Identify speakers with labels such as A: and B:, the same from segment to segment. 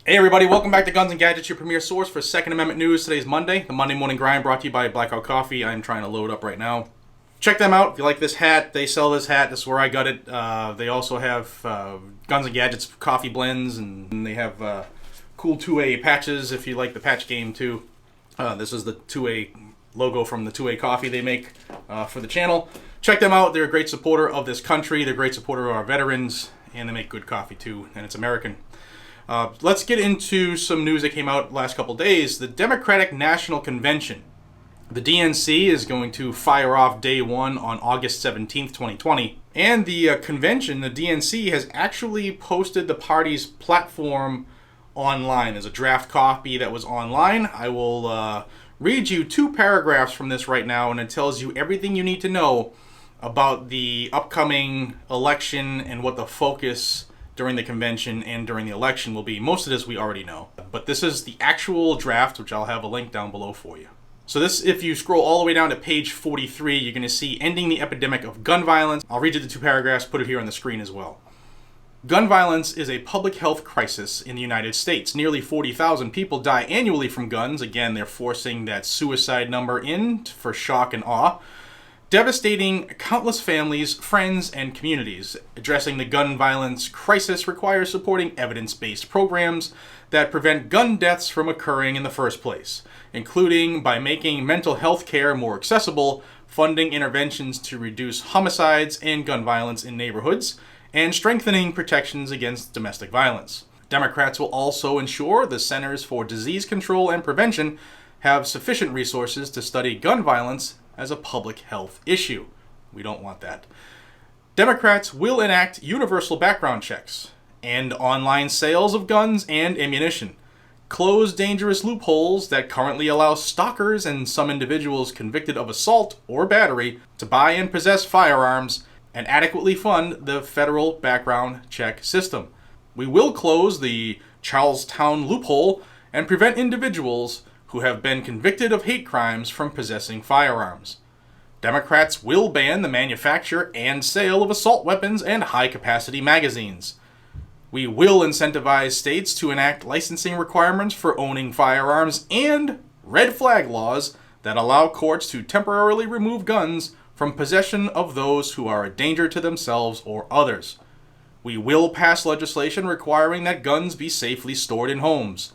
A: Hey everybody, welcome back to Guns and Gadgets, your premier source for Second Amendment news. Today's Monday, the Monday Morning Grind, brought to you by Blackout Coffee. I'm trying to load up right now. Check them out if you like this hat. They sell this hat. This is where I got it. They also have Guns and Gadgets coffee blends, and they have cool 2A patches if you like the patch game too. This is the 2A logo from the 2A coffee they make for the channel. Check them out. They're a great supporter of this country. They're a great supporter of our veterans, and they make good coffee too, and it's American. Let's get into some news that came out last couple days. The Democratic National Convention, the DNC, is going to fire off day one on August 17th, 2020. And the convention, the DNC, has actually posted the party's platform online. There's a draft copy that was online. I will read you 2 paragraphs from this right now, and it tells you everything you need to know about the upcoming election and what the focus during the convention and during the election will be. Most of this we already know, but this is the actual draft, which I'll have a link down below for you. So this, if you scroll all the way down to page 43, you're going to see ending the epidemic of gun violence. I'll read you the 2 paragraphs, put it here on the screen as well. Gun violence is a public health crisis in the United States. Nearly 40,000 people die annually from guns. Again, they're forcing that suicide number in for shock and awe, devastating countless families, friends, and communities. Addressing the gun violence crisis requires supporting evidence-based programs that prevent gun deaths from occurring in the first place, including by making mental health care more accessible, funding interventions to reduce homicides and gun violence in neighborhoods, and strengthening protections against domestic violence. Democrats will also ensure the Centers for Disease Control and Prevention have sufficient resources to study gun violence as a public health issue. We don't want that. Democrats will enact universal background checks and online sales of guns and ammunition, close dangerous loopholes that currently allow stalkers and some individuals convicted of assault or battery to buy and possess firearms, and adequately fund the federal background check system. We will close the Charlestown loophole and prevent individuals who have been convicted of hate crimes from possessing firearms. Democrats will ban the manufacture and sale of assault weapons and high-capacity magazines. We will incentivize states to enact licensing requirements for owning firearms and red flag laws that allow courts to temporarily remove guns from possession of those who are a danger to themselves or others. We will pass legislation requiring that guns be safely stored in homes.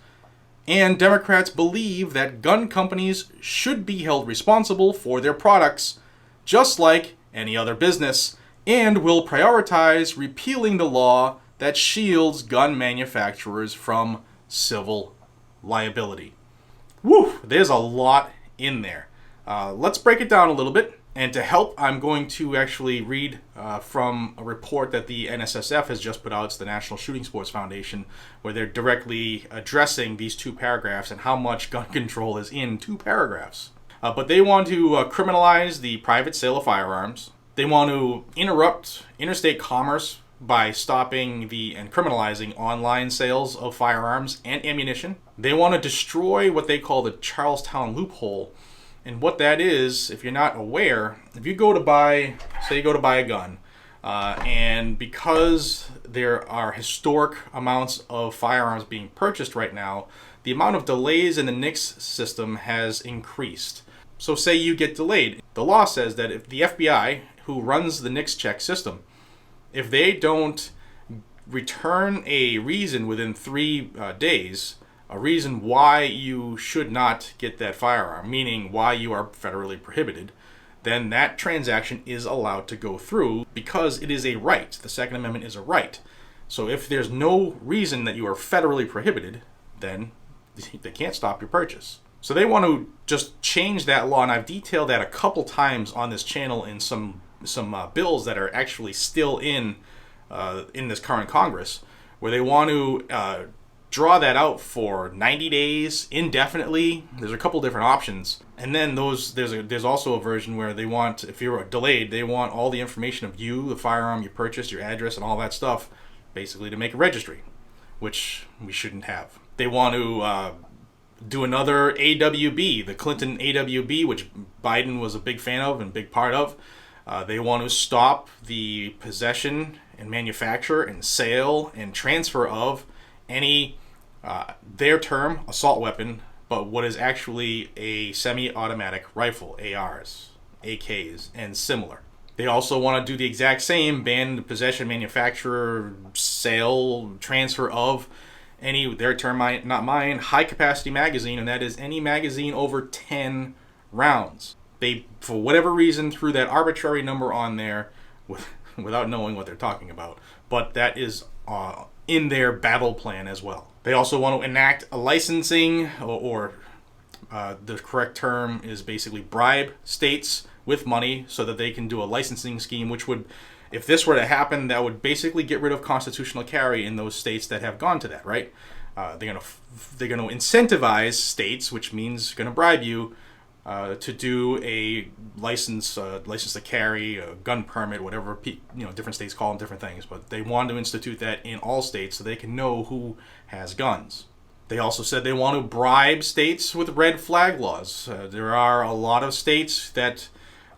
A: And Democrats believe that gun companies should be held responsible for their products, just like any other business, and will prioritize repealing the law that shields gun manufacturers from civil liability. Woo! There's a lot in there. Let's break it down a little bit. And to help, I'm going to actually read from a report that the NSSF has just put out. It's the National Shooting Sports Foundation, where they're directly addressing these 2 paragraphs and how much gun control is in 2 paragraphs. But they want to criminalize the private sale of firearms. They want to interrupt interstate commerce by stopping and criminalizing online sales of firearms and ammunition. They want to destroy what they call the Charlestown loophole. And what that is, if you're not aware, if you go to buy, say you go to buy a gun, and because there are historic amounts of firearms being purchased right now, the amount of delays in the NICS system has increased. So say you get delayed. The law says that if the FBI, who runs the NICS check system, if they don't return a reason within 3 days, a reason why you should not get that firearm, meaning why you are federally prohibited, then that transaction is allowed to go through because it is a right. The Second Amendment is a right. So if there's no reason that you are federally prohibited, then they can't stop your purchase. So they want to just change that law, and I've detailed that a couple times on this channel in some bills that are actually still in this current Congress, where they want to draw that out for 90 days, indefinitely. There's a couple different options. And then there's also a version where they want, if you're delayed, they want all the information of you, the firearm you purchased, your address, and all that stuff, basically to make a registry, which we shouldn't have. They want to do another AWB, the Clinton AWB, which Biden was a big fan of and big part of. They want to stop the possession and manufacture and sale and transfer of any their term, assault weapon, but what is actually a semi-automatic rifle, ARs, AKs, and similar. They also want to do the exact same, ban the possession, manufacture, sale, transfer of any, their term, not mine, high-capacity magazine, and that is any magazine over 10 rounds. They, for whatever reason, threw that arbitrary number on there without knowing what they're talking about. But that is in their battle plan as well. They also want to enact a licensing, or the correct term is basically bribe states with money so that they can do a licensing scheme, which would, if this were to happen, that would basically get rid of constitutional carry in those states that have gone to that, right? They're gonna incentivize states, which means going to bribe you to do a license to carry, a gun permit, whatever different states call them different things. But they want to institute that in all states so they can know who has guns. They also said they want to bribe states with red flag laws. There are a lot of states that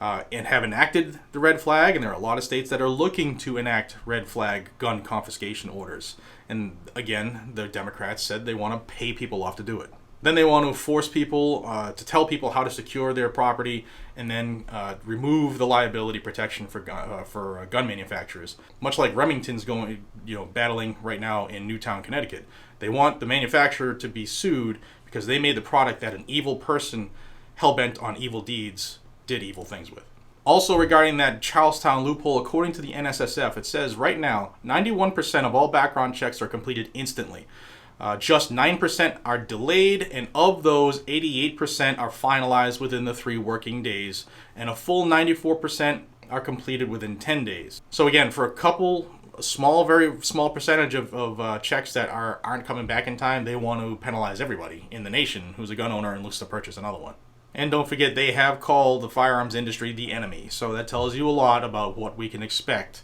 A: and have enacted the red flag, and there are a lot of states that are looking to enact red flag gun confiscation orders. And again, the Democrats said they want to pay people off to do it. Then they want to force people to tell people how to secure their property, and then remove the liability protection for gun manufacturers. Much like Remington's battling right now in Newtown, Connecticut. They want the manufacturer to be sued because they made the product that an evil person hell-bent on evil deeds did evil things with. Also, regarding that Charlestown loophole, according to the NSSF, it says right now 91% of all background checks are completed instantly. Just 9% are delayed, and of those, 88% are finalized within the 3 working days, and a full 94% are completed within 10 days. So again, for a very small percentage of checks that aren't coming back in time, they want to penalize everybody in the nation who's a gun owner and looks to purchase another one. And don't forget, they have called the firearms industry the enemy, so that tells you a lot about what we can expect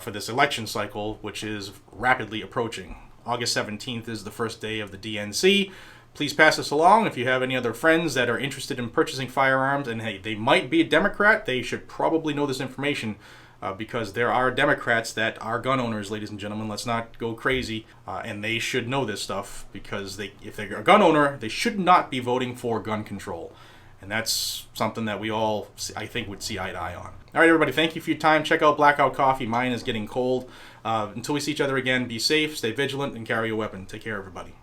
A: for this election cycle, which is rapidly approaching. August 17th is the first day of the DNC. Please pass this along. If you have any other friends that are interested in purchasing firearms, and hey, they might be a Democrat, they should probably know this information because there are Democrats that are gun owners, ladies and gentlemen. Let's not go crazy, and they should know this stuff because if they're a gun owner, they should not be voting for gun control. And that's something that we all, I think, would see eye to eye on. All right, everybody, thank you for your time. Check out Blackout Coffee. Mine is getting cold. Until we see each other again, be safe, stay vigilant, and carry a weapon. Take care, everybody.